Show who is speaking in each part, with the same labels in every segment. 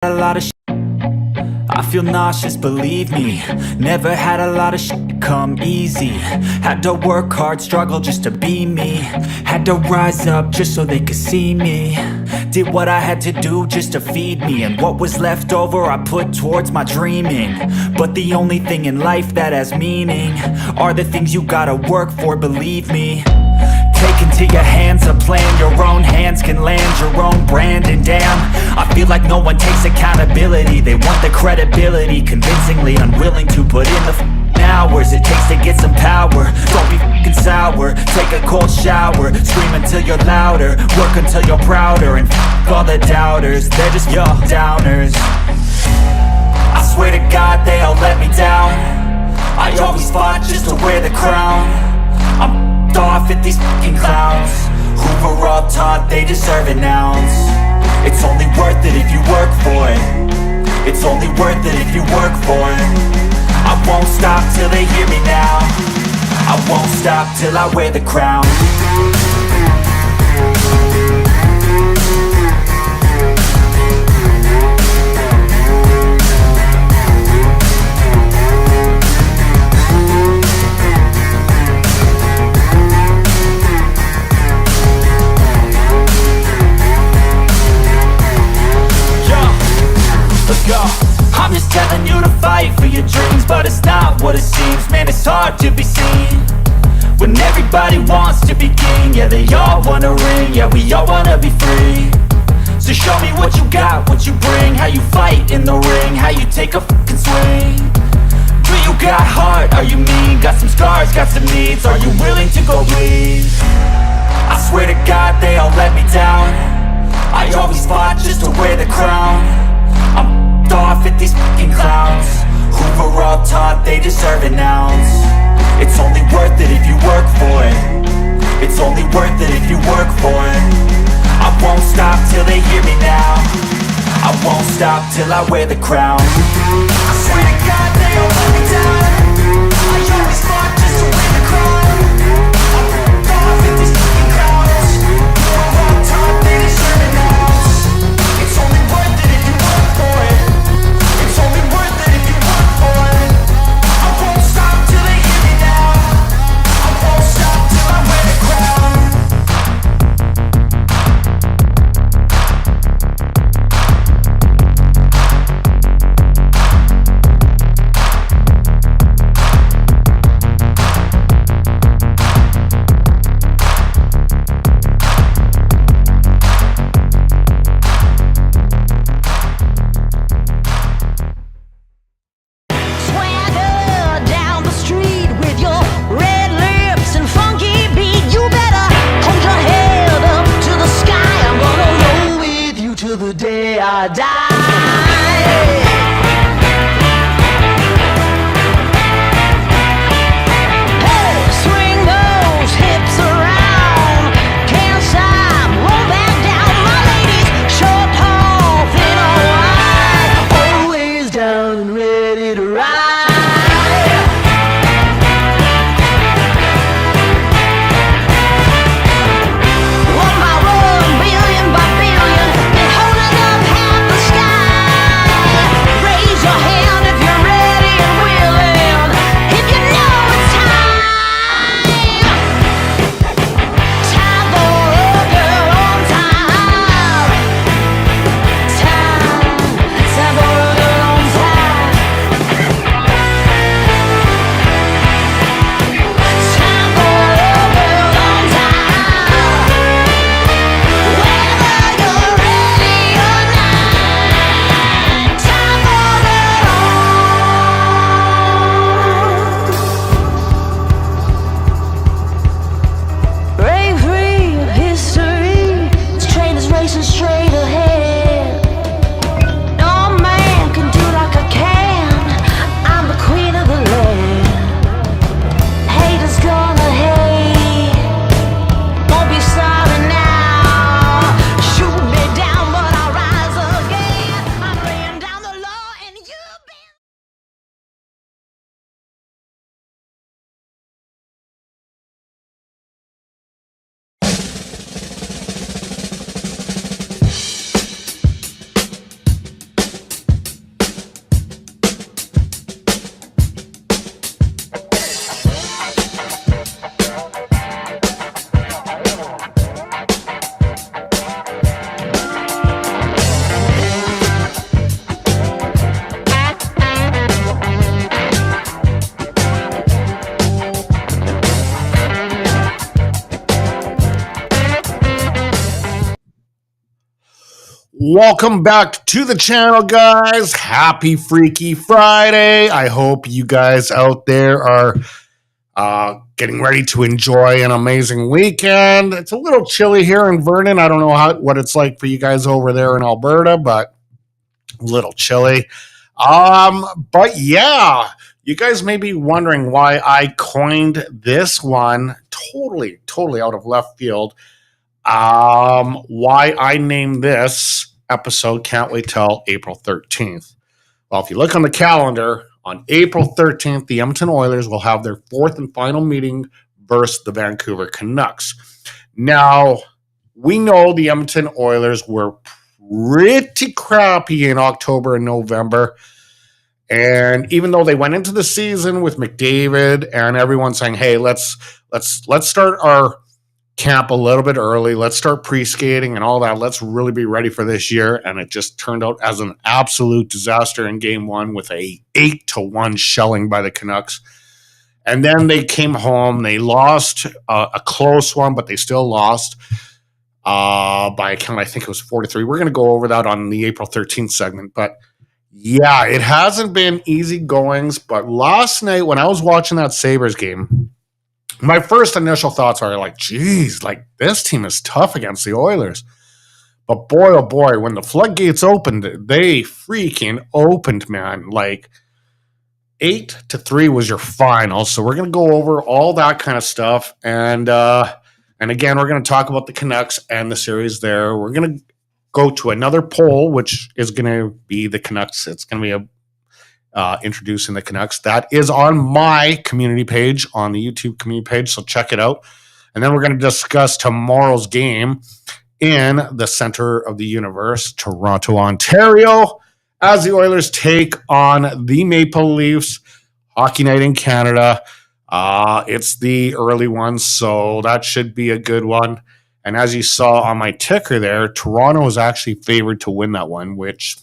Speaker 1: a lot of I feel nauseous, believe me. Never had a lot of come easy. Had to work hard, struggle just to be me. Had to rise up just so they could see me. Did what I had to do just to feed me, and what was left over I put towards my dreaming. But the only thing in life that has meaning are the things you gotta work for, believe me. Take into your hands a plan, your own hands can land your own brand. And damn, I feel like no one takes accountability. They want the credibility, convincingly unwilling to put in the hours it takes to get some power. Don't be f***ing sour, take a cold shower. Scream until you're louder, work until you're prouder. And f*** all the doubters, they're just your downers. I swear to God they all let me down. I always fought just to wear the crown. I'm off at these fucking clowns who were all taught they deserve an ounce. It's only worth it if you work for it. It's only worth it if you work for it. I won't stop till they hear me now. I won't stop till I wear the crown. I'm just telling you to fight for your dreams, but it's not what it seems. Man, it's hard to be seen when everybody wants to be king. Yeah, they all wanna ring, yeah, we all wanna be free. So show me what you got, what you bring, how you fight in the ring, how you take a fucking swing. Do you got heart, are you mean? Got some scars, got some needs, are you willing to go bleed? I swear to God they all let me down. I always fought just to wear the crown. I'm off at these fucking clowns who were all taught they deserve an ounce. It's only worth it if you work for it. It's only worth it if you work for it. I won't stop till they hear me now. I won't stop till I wear the crown. I swear to God they all let me down. I always fought just to wear the crown. I'm off at these fucking clowns who were all taught they deserve an ounce. It's only worth it if you work for it. It's only worth it if you work for it. I won't stop till they hear me now. I won't stop till I wear the crown.
Speaker 2: Welcome back to the channel, guys. Happy Freaky Friday. I hope you guys out there are getting ready to enjoy an amazing weekend. It's a little chilly here in Vernon. I don't know what it's like for you guys over there in Alberta, but a little chilly. But yeah, you guys may be wondering why I coined this one totally out of left field. Why I named this episode Can't Wait Till April 13th. Well, if you look on the calendar, on April 13th, the Edmonton Oilers will have their fourth and final meeting versus the Vancouver Canucks. Now, we know the Edmonton Oilers were pretty crappy in October and November. And even though they went into the season with McDavid and everyone saying, "Hey, let's start our camp a little bit early. Let's start pre-skating and all that. Let's really be ready for this year." And it just turned out as an absolute disaster in game one with a 8-1 shelling by the Canucks. And then they came home. They lost a close one, but they still lost by a count. I think it was 4-3. We're going to go over that on the April 13th segment. But yeah, it hasn't been easy goings. But last night when I was watching that Sabres game, my first initial thoughts are like, geez, like this team is tough against the Oilers. But boy, oh boy, when the floodgates opened, they freaking opened, man. Like 8-3 was your final. So we're going to go over all that kind of stuff. And again, we're going to talk about the Canucks and the series there. We're going to go to another poll, which is going to be the Canucks. It's going to be introducing the Canucks. That is on my community page, on the YouTube community page, so check it out. And then we're going to discuss tomorrow's game in the center of the universe, Toronto, Ontario, as the Oilers take on the Maple Leafs. Hockey night in Canada. It's the early one, so that should be a good one. And as you saw on my ticker there, Toronto is actually favored to win that one, which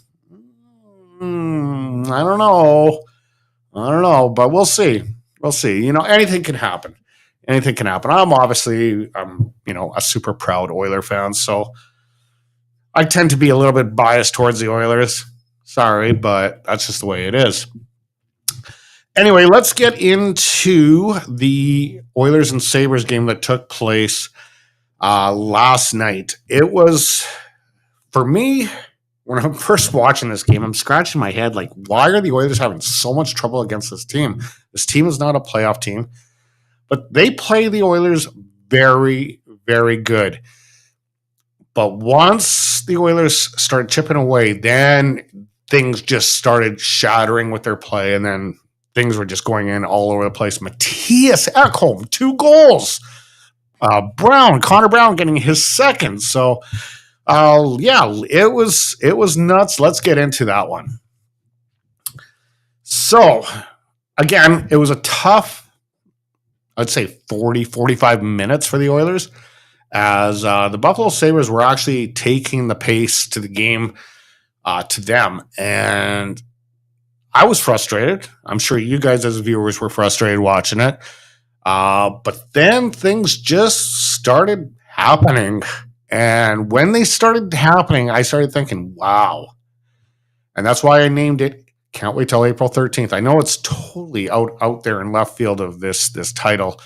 Speaker 2: I don't know, but we'll see. You know, anything can happen. I'm obviously, a super proud Oiler fan, so I tend to be a little bit biased towards the Oilers. Sorry, but that's just the way it is. Anyway, let's get into the Oilers and Sabres game that took place last night. It was, for me, when I'm first watching this game, I'm scratching my head like, why are the Oilers having so much trouble against this team? This team is not a playoff team, but they play the Oilers very, very good. But once the Oilers started chipping away, then things just started shattering with their play, and then things were just going in all over the place. Matthias Ekholm, 2 goals. Connor Brown getting his second. So, it was nuts. Let's get into that one. So, again, it was a tough, I'd say 45 minutes for the Oilers, as the Buffalo Sabres were actually taking the pace to the game to them. And I was frustrated. I'm sure you guys as viewers were frustrated watching it. But then things just started happening. And when they started happening, I started thinking, wow. And that's why I named it Can't Wait Till April 13th. I know it's totally out there in left field of this title,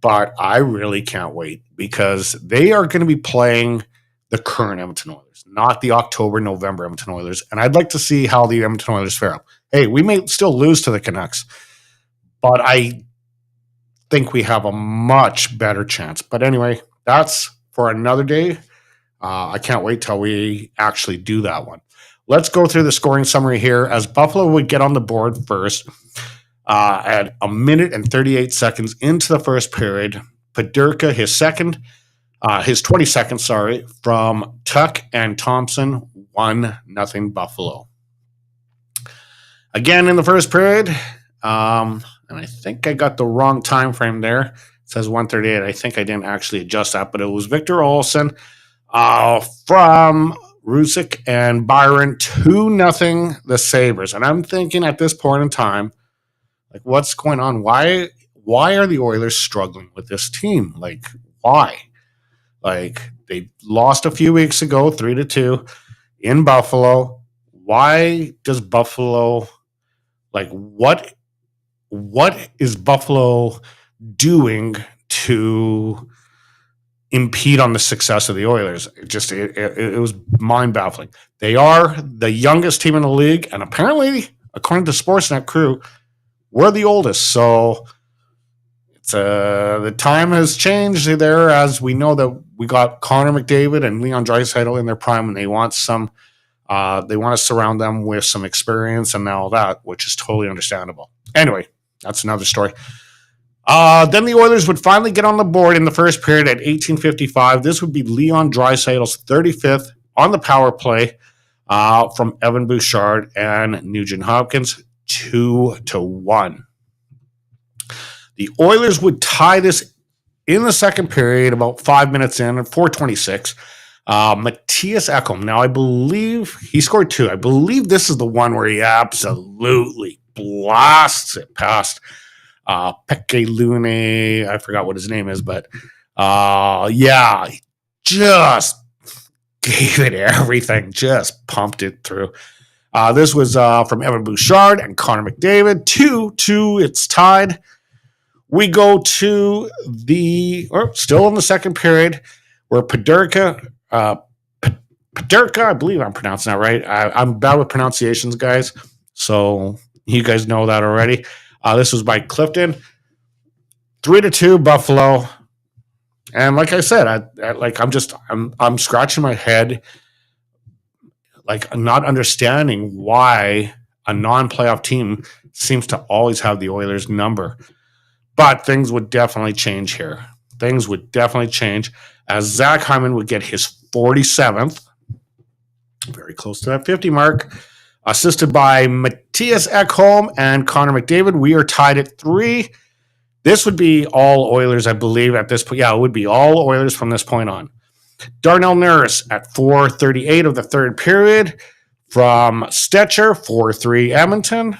Speaker 2: but I really can't wait because they are going to be playing the current Edmonton Oilers, not the October, November Edmonton Oilers. And I'd like to see how the Edmonton Oilers fare. Hey, we may still lose to the Canucks, but I think we have a much better chance. But anyway, that's for another day. I can't wait till we actually do that one. Let's go through the scoring summary here as Buffalo would get on the board first at 1:38 into the first period. Paderka, his 22nd, from Tuck and Thompson, 1-0 Buffalo. Again in the first period, and I think I got the wrong time frame there. It says 1:38. I think I didn't actually adjust that, but it was Victor Olsen from Rusick and Byron, 2-0 the Sabres. And I'm thinking at this point in time, like, what's going on? Why are the Oilers struggling with this team? Like, why? Like, they lost a few weeks ago, 3-2. in Buffalo. Why does Buffalo like what is Buffalo doing to impede on the success of the Oilers? It was mind baffling. They are the youngest team in the league, and apparently, according to Sportsnet crew, we're the oldest. So the time has changed there, as we know that we got Connor McDavid and Leon Draisaitl in their prime, and they want to surround them with some experience and all that, which is totally understandable. Anyway, that's another story. Then the Oilers would finally get on the board in the first period at 18:55. This would be Leon Draisaitl's 35th on the power play from Evan Bouchard and Nugent Hopkins, 2-1. The Oilers would tie this in the second period, about 5 minutes in, at 4:26. Matthias Ekholm. Now, I believe he scored 2. I believe this is the one where he absolutely blasts it past Peke Lune. I forgot what his name is, but yeah, just gave it everything, just pumped it through. This was from Evan Bouchard and Connor McDavid. 2-2, it's tied. We go to still in the second period, where Paderka, I believe I'm pronouncing that right. I'm bad with pronunciations, guys, so you guys know that already. This was by Clifton. 3-2 Buffalo. And like I said, I'm scratching my head, like not understanding why a non-playoff team seems to always have the Oilers number. But things would definitely change here. Things would definitely change as Zach Hyman would get his 47th, very close to that 50 mark, assisted by Matthias Ekholm and Connor McDavid. We are tied at 3. This would be all Oilers, I believe, at this point. Yeah, it would be all Oilers from this point on. Darnell Nurse at 4:38 of the third period from Stetcher, 4-3 Edmonton.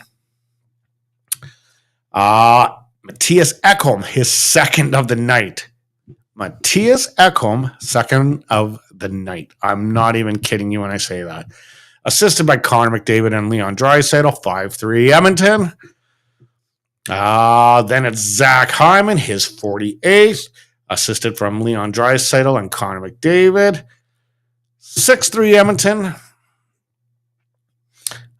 Speaker 2: Matthias Ekholm, his second of the night. Matthias Ekholm, second of the night. I'm not even kidding you when I say that. Assisted by Connor McDavid and Leon Draisaitl, 5-3 Edmonton. Then it's Zach Hyman, his 48th, assisted from Leon Draisaitl and Connor McDavid, 6-3 Edmonton.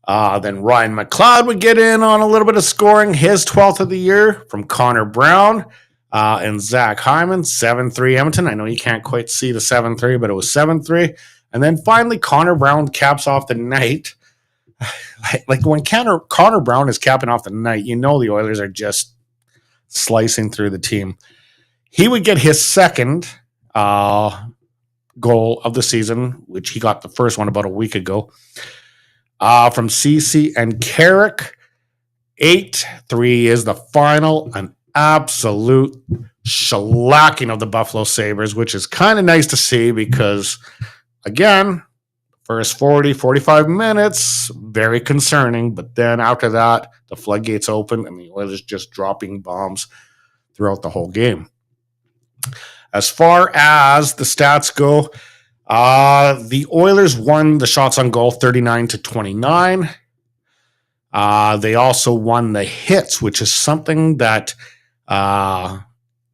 Speaker 2: Then Ryan McLeod would get in on a little bit of scoring, his 12th of the year from Connor Brown and Zach Hyman, 7-3 Edmonton. I know you can't quite see the 7-3, but it was 7-3. And then finally, Connor Brown caps off the night. Like when Connor Brown is capping off the night, you know the Oilers are just slicing through the team. He would get his second goal of the season, which he got the first one about a week ago, from CC and Carrick. 8-3 is the final. An absolute shellacking of the Buffalo Sabres, which is kind of nice to see because, again, first 45 minutes, very concerning. But then after that, the floodgates open and the Oilers just dropping bombs throughout the whole game. As far as the stats go, the Oilers won the shots on goal 39-29. They also won the hits, which is something that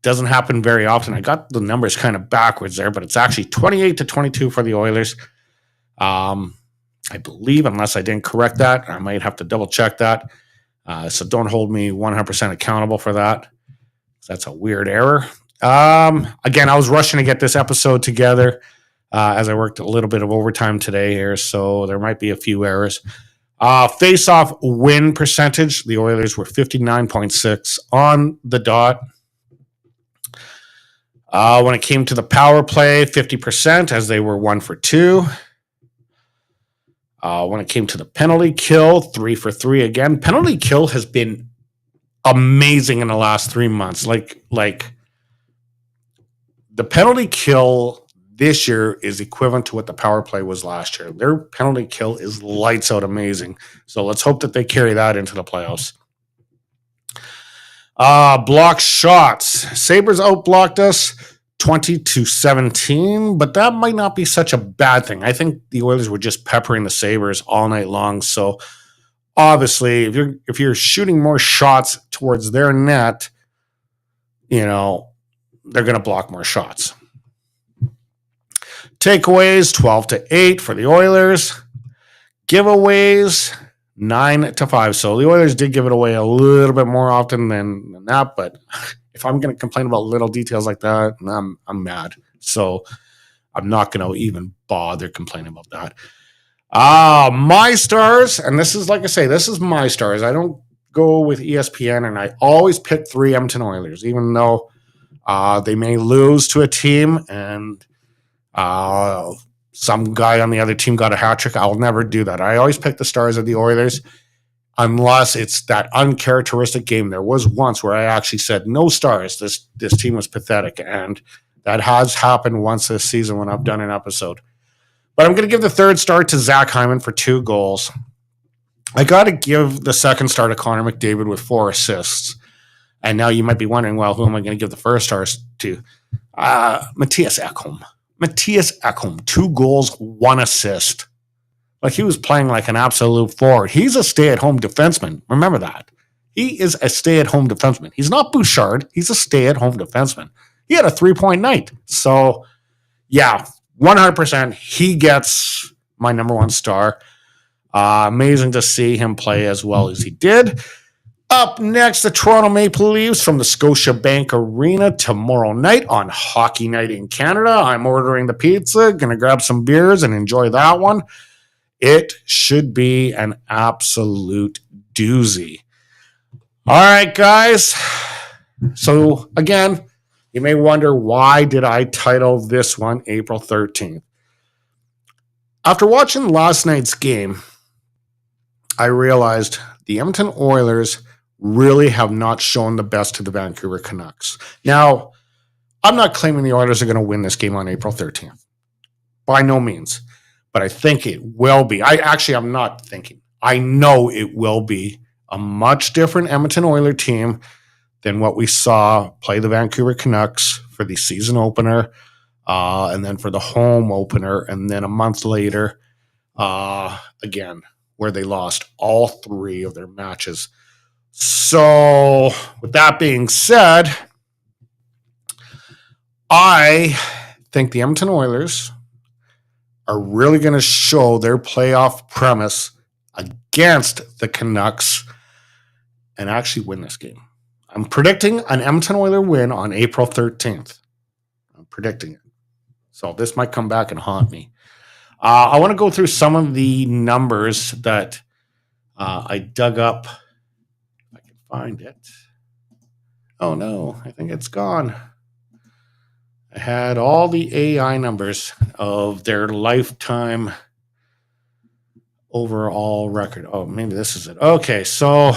Speaker 2: doesn't happen very often. I got the numbers kind of backwards there, but it's actually 28-22 for the Oilers. I believe, unless I didn't correct that, I might have to double check that. So don't hold me 100% accountable for that. That's a weird error. Again, I was rushing to get this episode together as I worked a little bit of overtime today here, so there might be a few errors. Face-off win percentage, the Oilers were 59.6 on the dot. When it came to the power play, 50%, as they were 1 for 2. When it came to the penalty kill, 3 for 3 again. Penalty kill has been amazing in the last 3 months. Like the penalty kill this year is equivalent to what the power play was last year. Their penalty kill is lights out amazing. So let's hope that they carry that into the playoffs. Block shots. Sabres outblocked us 20-17, but that might not be such a bad thing. I think the Oilers were just peppering the Sabres all night long. So obviously, if you're shooting more shots towards their net, they're going to block more shots. Takeaways 12-8 for the Oilers. Giveaways 9-5. So the Oilers did give it away a little bit more often than that, but if I'm going to complain about little details like that, I'm mad. So I'm not going to even bother complaining about that. My stars, and this is, like I say, this is my stars. I don't go with ESPN, and I always pick 3 Edmonton Oilers, even though they may lose to a team and some guy on the other team got a hat trick. I'll never do that. I always pick the stars of the Oilers unless it's that uncharacteristic game. There was once where I actually said no stars. This team was pathetic, and that has happened once this season when I've done an episode. But I'm going to give the third star to Zach Hyman for 2 goals. I got to give the second star to Connor McDavid with 4 assists. And now you might be wondering, well, who am I going to give the first stars to? Matthias Ekholm. Matthias Ekholm, 2 goals, 1 assist. Like, he was playing like an absolute forward. He's a stay-at-home defenseman. Remember that. He is a stay-at-home defenseman. He's not Bouchard. He's a stay-at-home defenseman. He had a 3-point night. So, yeah, 100%. He gets my number 1 star. Amazing to see him play as well as he did. Up next, the Toronto Maple Leafs from the Scotiabank Arena tomorrow night on Hockey Night in Canada. I'm ordering the pizza, going to grab some beers and enjoy that one. It should be an absolute doozy. All right, guys. So, again, you may wonder, why did I title this one April 13th? After watching last night's game, I realized the Edmonton Oilers really have not shown the best to the Vancouver Canucks. Now, I'm not claiming the Oilers are going to win this game on April 13th. By no means. But I think it will be. I'm not thinking. I know it will be a much different Edmonton Oilers team than what we saw play the Vancouver Canucks for the season opener, and then for the home opener, and then a month later, again, where they lost all 3 of their matches. So, with that being said, I think the Edmonton Oilers are really going to show their playoff premise against the Canucks and actually win this game. I'm predicting an Edmonton Oilers win on April 13th. I'm predicting it. So this might come back and haunt me. I want to go through some of the numbers that I dug up. If I can find it. Oh no, I think it's gone. I had all the AI numbers of their lifetime overall record. Oh, maybe this is it. Okay, so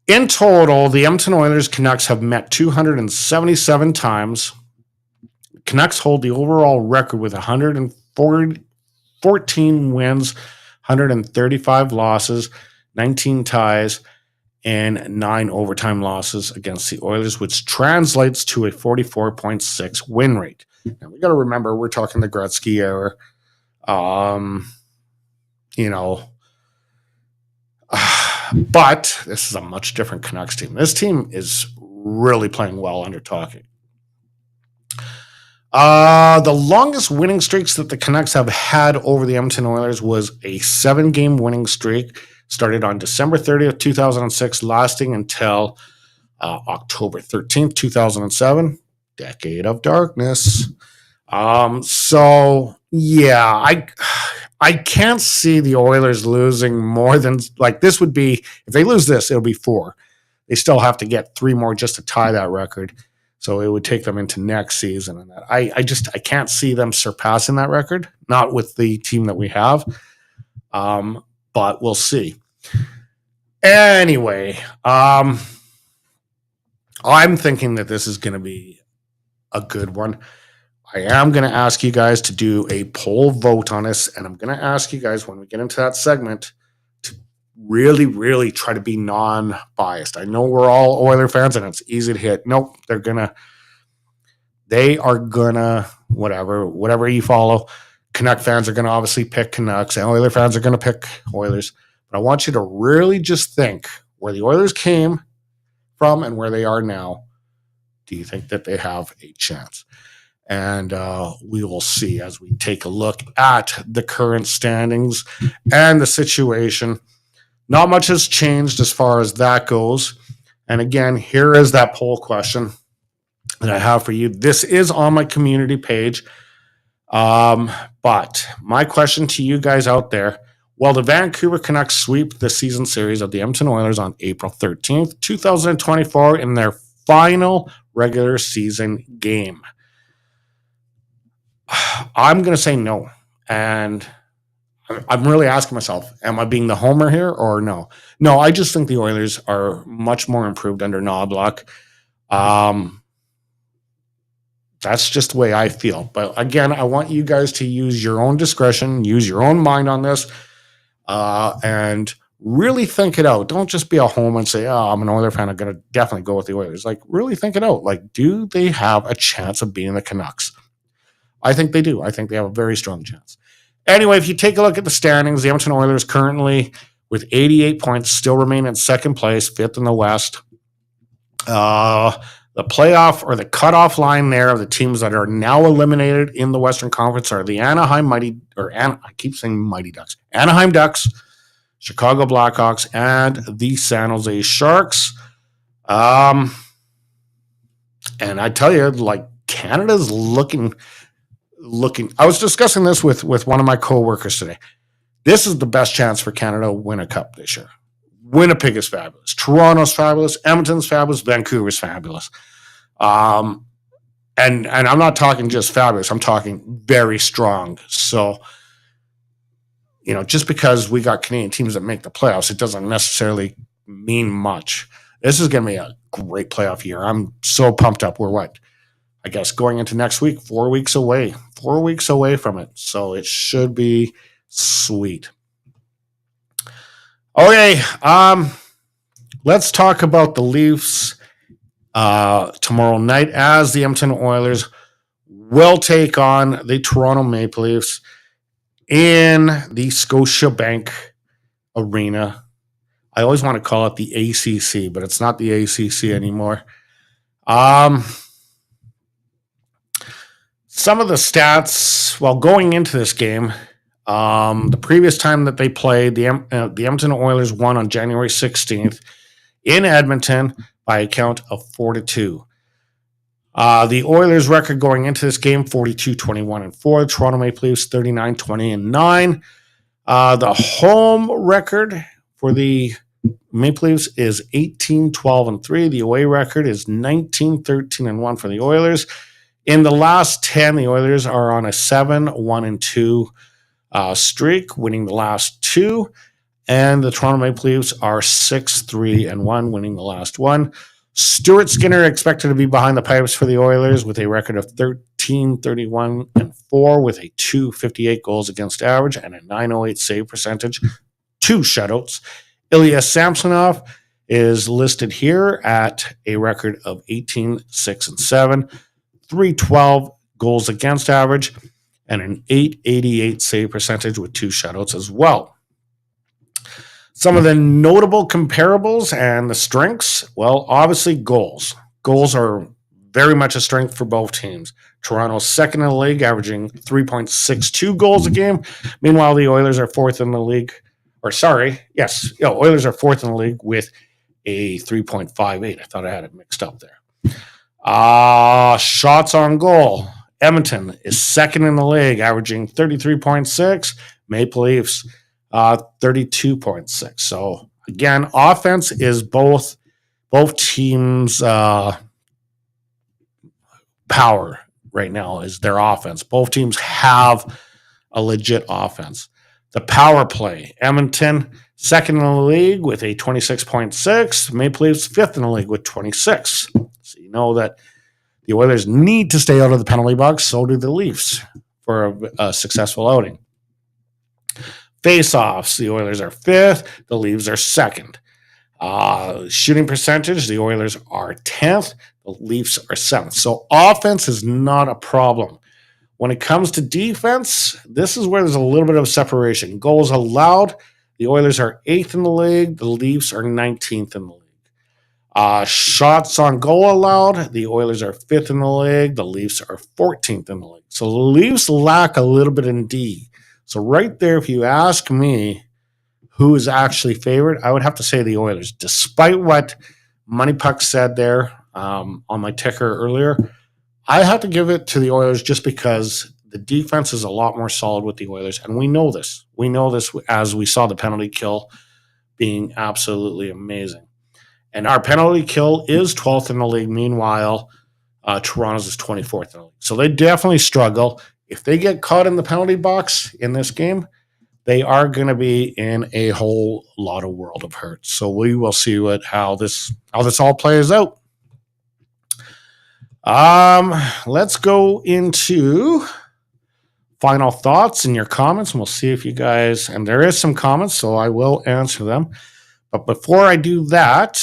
Speaker 2: in total, the Edmonton Oilers Canucks have met 277 times. Canucks hold the overall record with 114 wins, 135 losses, 19 ties, and 9 overtime losses against the Oilers, which translates to a 44.6 win rate. Now, we got to remember, we're talking the Gretzky era. But this is a much different Canucks team. This team is really playing well under Talking. The longest winning streaks that the Canucks have had over the Edmonton Oilers was a 7-game winning streak, started on December 30th, 2006, lasting until October 13th, 2007. Decade of darkness. So, yeah, I can't see the Oilers losing more than, like, this would be, if they lose this, it'll be 4. They still have to get 3 more just to tie that record. So it would take them into next season. And I can't see them surpassing that record, not with the team that we have. But we'll see. Anyway, I'm thinking that this is going to be a good one. I am going to ask you guys to do a poll vote on this, and I'm going to ask you guys when we get into that segment to really, really try to be non-biased. I know we're all Oiler fans, and it's easy to hit. Nope, they're going to They are gonna whatever you follow. Canuck fans are gonna obviously pick Canucks, and Oiler fans are gonna pick Oilers. But I want you to really just think where the Oilers came from and where they are now. Do you think that they have a chance? And we will see as we take a look at the current standings and the situation. Not much has changed as far as that goes. And again, here is that poll question that I have for you. This is on my community page. But my question to you guys out there, will the Vancouver Canucks sweep the season series of the Edmonton Oilers on April 13th, 2024 in their final regular season game? I'm going to say no. And I'm really asking myself, am I being the homer here or no? No, I just think the Oilers are much more improved under Knoblauch. That's just the way I feel. But again, I want you guys to use your own discretion, use your own mind on this, and really think it out. Don't just be a homer and say, oh, I'm an Oiler fan. I'm going to definitely go with the Oilers. Like, really think it out. Like, do they have a chance of beating the Canucks? I think they do. I think they have a very strong chance. Anyway, if you take a look at the standings, the Edmonton Oilers currently with 88 points still remain in second place, fifth in the West. The playoff or the cutoff line there of the teams that are now eliminated in the Western Conference are the Anaheim Ducks, Anaheim Ducks, Chicago Blackhawks, and the San Jose Sharks. And I tell you, like, Canada's looking. I was discussing this with one of my coworkers today. This is the best chance for Canada to win a cup this year. Winnipeg is fabulous. Toronto's fabulous. Edmonton's fabulous. Vancouver's fabulous. And I'm not talking just fabulous. I'm talking very strong. So, just because we got Canadian teams that make the playoffs, it doesn't necessarily mean much. This is going to be a great playoff year. I'm so pumped up. We're I guess going into next week, 4 weeks away. 4 weeks away from it. So it should be sweet. Okay, let's talk about the Leafs tomorrow night as the Edmonton Oilers will take on the Toronto Maple Leafs in the Scotiabank Arena. I always want to call it the ACC, but it's not the ACC anymore. Some of the stats, going into this game, the previous time that they played, the Edmonton Oilers won on January 16th in Edmonton by a count of 4-2. The Oilers' record going into this game, 42-21-4. Toronto Maple Leafs, 39-20-9. The home record for the Maple Leafs is 18-12-3. The away record is 19-13-1 for the Oilers. In the last 10, the Oilers are on a 7-1-2 streak, winning the last 2. And the Toronto Maple Leafs are 6-3-1, winning the last 1. Stuart Skinner expected to be behind the pipes for the Oilers with a record of 13-31-4 with a 2.58 goals against average and a 9.08 save percentage, 2 shutouts. Ilya Samsonov is listed here at a record of 18-6-7. 312 goals against average, and an 888 save percentage with 2 shutouts as well. Some of the notable comparables and the strengths, obviously goals. Goals are very much a strength for both teams. Toronto's second in the league, averaging 3.62 goals a game. Meanwhile, the Oilers are fourth in the league. Oilers are fourth in the league with a 3.58. I thought I had it mixed up there. Shots on goal. Edmonton is second in the league, averaging 33.6. Maple Leafs, 32.6. So again, offense is both teams' power right now is their offense. Both teams have a legit offense. The power play. Edmonton, second in the league with a 26.6. Maple Leafs, fifth in the league with 26. So you know that the Oilers need to stay out of the penalty box. So do the Leafs for a successful outing. Face-offs. The Oilers are fifth. The Leafs are second. Shooting percentage. The Oilers are 10th. The Leafs are 7th. So offense is not a problem. When it comes to defense, this is where there's a little bit of separation. Goals allowed, the Oilers are 8th in the league. The Leafs are 19th in the league. Shots on goal allowed, the Oilers are 5th in the league. The Leafs are 14th in the league. So the Leafs lack a little bit in D. So right there, if you ask me who is actually favored, I would have to say the Oilers. Despite what Money Puck said there on my ticker earlier, I have to give it to the Oilers just because the defense is a lot more solid with the Oilers, and we know this. We know this as we saw the penalty kill being absolutely amazing. And our penalty kill is 12th in the league. Meanwhile, Toronto's is 24th in the league. So they definitely struggle. If they get caught in the penalty box in this game, they are going to be in a whole lot of world of hurt. So we will see how this all plays out. Let's go into final thoughts and your comments, and we'll see if you guys, and there is some comments, so I will answer them. But before I do that,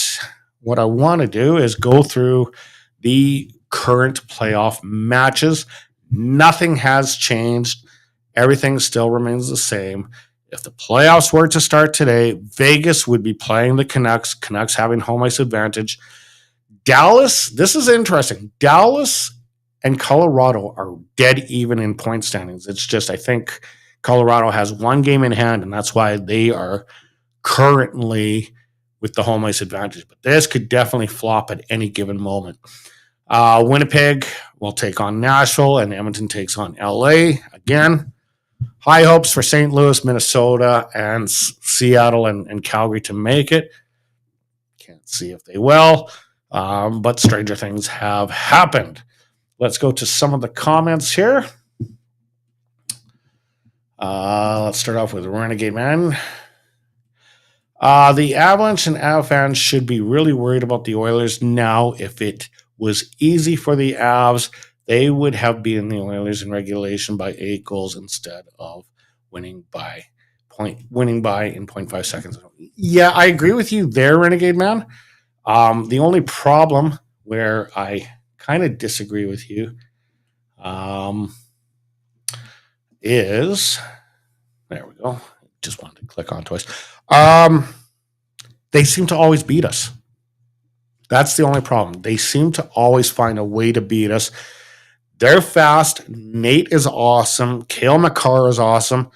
Speaker 2: what I want to do is go through the current playoff matches. Nothing has changed. Everything still remains the same. If the playoffs were to start today, Vegas would be playing the Canucks, Canucks having home ice advantage. Dallas, this is interesting. Dallas and Colorado are dead even in point standings. It's just, I think Colorado has one game in hand, and that's why they are currently with the home ice advantage. But this could definitely flop at any given moment. Winnipeg will take on Nashville, and Edmonton takes on LA. Again, high hopes for St. Louis, Minnesota, and Seattle and Calgary to make it. Can't see if they will, but stranger things have happened. Let's go to some of the comments here. Let's start off with Renegade Man. The Avalanche and Av fans should be really worried about the Oilers now. If it was easy for the Avs, they would have beaten the Oilers in regulation by 8 goals instead of winning by in 0.5 seconds. Yeah, I agree with you there, Renegade Man. The only problem where I kind of disagree with you is, there we go. Just wanted to click on twice. They seem to always beat us. That's the only problem. They seem to always find a way to beat us. They're fast. Nate is awesome. Cale Makar is awesome.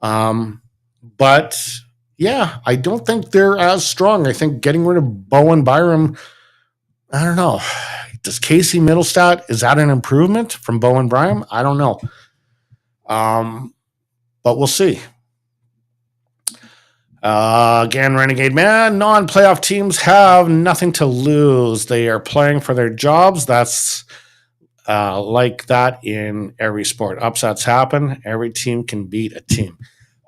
Speaker 2: But yeah, I don't think they're as strong. I think getting rid of Bowen Byram, I don't know. Does Casey Middlestat, is that an improvement from Bowen Byram? I don't know. But we'll see. Again, Renegade Man, non-playoff teams have nothing to lose. They are playing for their jobs. That's like that in every sport. Upsets happen. Every team can beat a team.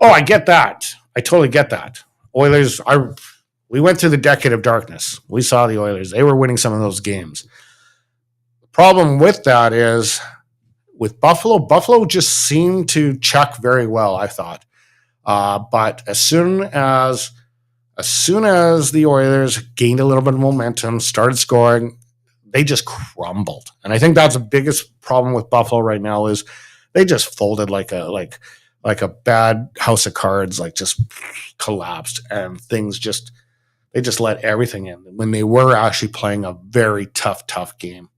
Speaker 2: Oh, I get that. I totally get that. We went through the decade of darkness. We saw the Oilers. They were winning some of those games. The problem with that is with Buffalo just seemed to check very well, I thought. But as soon as the Oilers gained a little bit of momentum, started scoring, they just crumbled. And I think that's the biggest problem with Buffalo right now is they just folded like a bad house of cards, like just collapsed, and they just let everything in when they were actually playing a very tough game.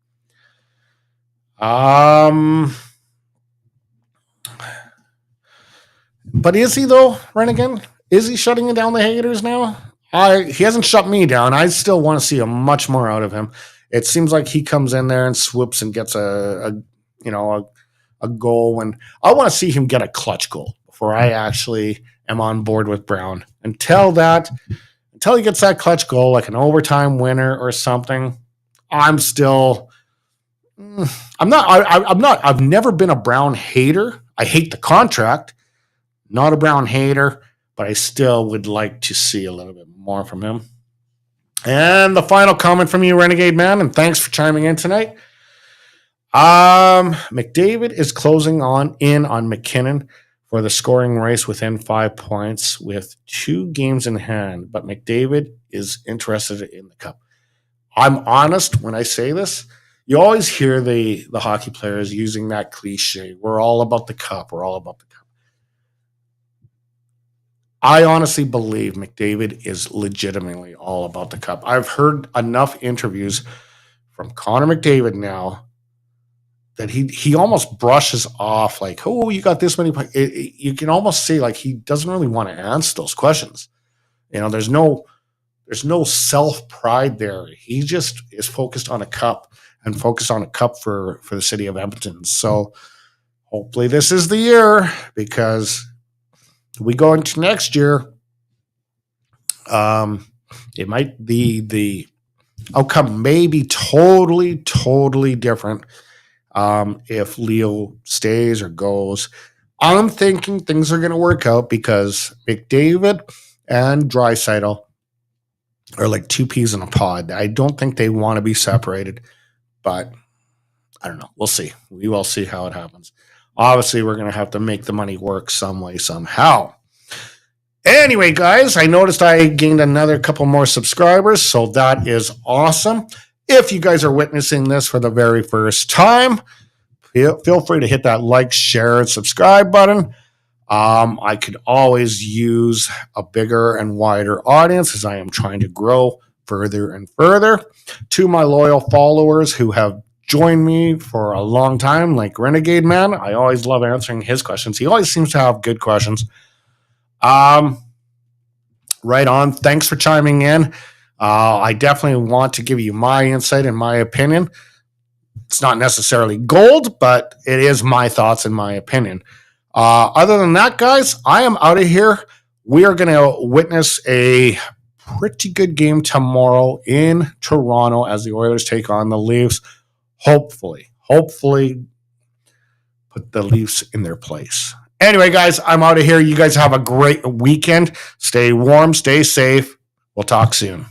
Speaker 2: But is he though, Renegade? Is he shutting down the haters now? He hasn't shut me down. I still want to see much more out of him. It seems like he comes in there and swoops and gets a goal. And I want to see him get a clutch goal before I actually am on board with Brown. Until he gets that clutch goal, like an overtime winner or something, I've never been a Brown hater. I hate the contract. Not a Brown hater, but I still would like to see a little bit more from him. And the final comment from you, Renegade Man, and thanks for chiming in tonight. McDavid is closing in on McKinnon for the scoring race within 5 points with 2 games in hand, but McDavid is interested in the cup. I'm honest when I say this. You always hear the hockey players using that cliche. We're all about the cup. We're all about the cup. I honestly believe McDavid is legitimately all about the cup. I've heard enough interviews from Connor McDavid now that he almost brushes off like, oh, you got this many. You can almost see like he doesn't really want to answer those questions. There's no self pride there. He just is focused on a cup and focused on a cup for the city of Edmonton. So hopefully this is the year, because we go into next year. It might be the outcome may be totally different. If Leo stays or goes, I'm thinking things are going to work out because McDavid and Draisaitl are like two peas in a pod. I don't think they want to be separated, but I don't know. We'll see. We will see how it happens. Obviously, we're going to have to make the money work some way, somehow. Anyway, guys, I noticed I gained another couple more subscribers, so that is awesome. If you guys are witnessing this for the very first time, feel free to hit that like, share, and subscribe button. I could always use a bigger and wider audience as I am trying to grow further and further. To my loyal followers who have joined me for a long time, like Renegade Man, I always love answering his questions. He always seems to have good questions. Right on. Thanks for chiming in. I definitely want to give you my insight and my opinion. It's not necessarily gold, but it is my thoughts and my opinion. Other than that, guys, I am out of here. We are going to witness a pretty good game tomorrow in Toronto as the Oilers take on the Leafs. Hopefully put the Leafs in their place. Anyway, guys, I'm out of here. You guys have a great weekend. Stay warm, stay safe. We'll talk soon.